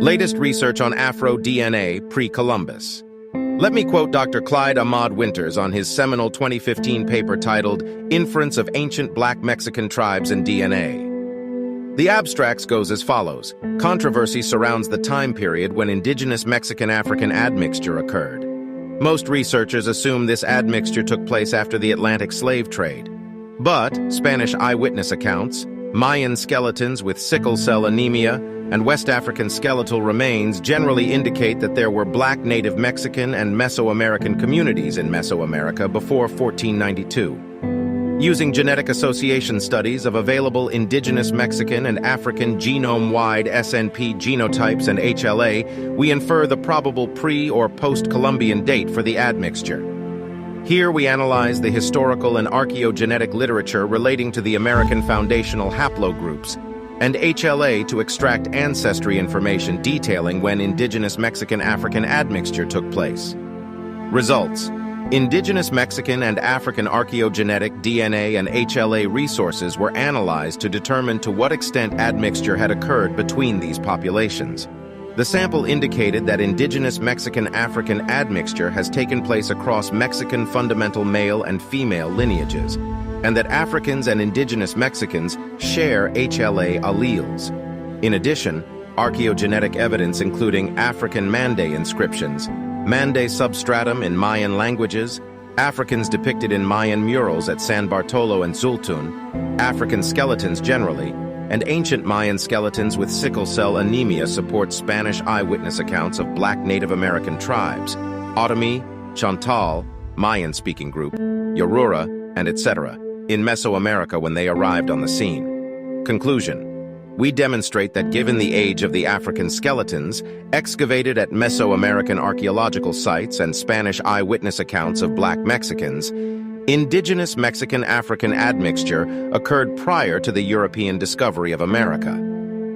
Latest research on Afro DNA pre-Columbus. Let me quote Dr. Clyde Ahmad Winters on his seminal 2015 paper titled Inference of Ancient Black Mexican Tribes and DNA. The abstracts goes as follows. Controversy surrounds the time period when indigenous Mexican-African admixture occurred. Most researchers assume this admixture took place after the Atlantic slave trade. But Spanish eyewitness accounts, Mayan skeletons with sickle cell anemia, and West African skeletal remains generally indicate that there were black native Mexican and Mesoamerican communities in Mesoamerica before 1492. Using genetic association studies of available indigenous Mexican and African genome-wide SNP genotypes and HLA, we infer the probable pre- or post-Columbian date for the admixture. Here we analyze the historical and archaeogenetic literature relating to the American foundational haplogroups and HLA to extract ancestry information detailing when indigenous Mexican-African admixture took place. Results: indigenous Mexican and African archaeogenetic DNA and HLA resources were analyzed to determine to what extent admixture had occurred between these populations. The sample indicated that indigenous Mexican-African admixture has taken place across Mexican fundamental male and female lineages, and that Africans and indigenous Mexicans share HLA alleles. In addition, archaeogenetic evidence including African Mande inscriptions, Mande substratum in Mayan languages, Africans depicted in Mayan murals at San Bartolo and Zultun, African skeletons generally, and ancient Mayan skeletons with sickle cell anemia support Spanish eyewitness accounts of black Native American tribes, Otomi, Chantal, Mayan-speaking group, Yorura, and etc., in Mesoamerica when they arrived on the scene. Conclusion: we demonstrate that given the age of the African skeletons, excavated at Mesoamerican archaeological sites and Spanish eyewitness accounts of black Mexicans, indigenous Mexican-African admixture occurred prior to the European discovery of America.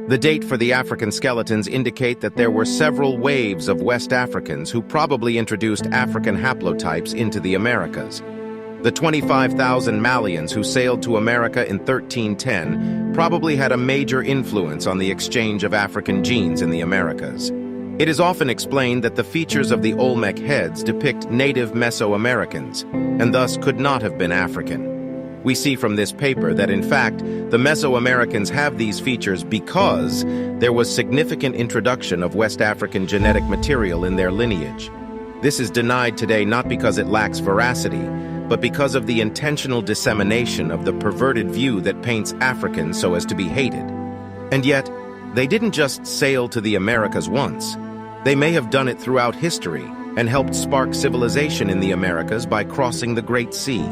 The date for the African skeletons indicate that there were several waves of West Africans who probably introduced African haplotypes into the Americas. The 25,000 Malians who sailed to America in 1310 probably had a major influence on the exchange of African genes in the Americas. It is often explained that the features of the Olmec heads depict native Mesoamericans, and thus could not have been African. We see from this paper that, in fact, the Mesoamericans have these features because there was significant introduction of West African genetic material in their lineage. This is denied today not because it lacks veracity, but because of the intentional dissemination of the perverted view that paints Africans so as to be hated. And yet, they didn't just sail to the Americas once. They may have done it throughout history and helped spark civilization in the Americas by crossing the Great Sea.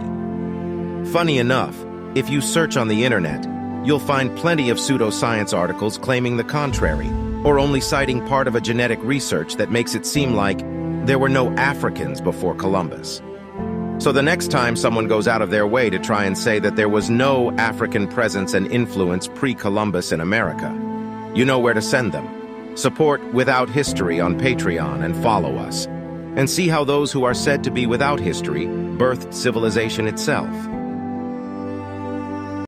Funny enough, if you search on the internet, you'll find plenty of pseudoscience articles claiming the contrary, or only citing part of a genetic research that makes it seem like there were no Africans before Columbus. So the next time someone goes out of their way to try and say that there was no African presence and influence pre-Columbus in America, you know where to send them. Support Without History on Patreon and follow us, and see how those who are said to be without history birthed civilization itself.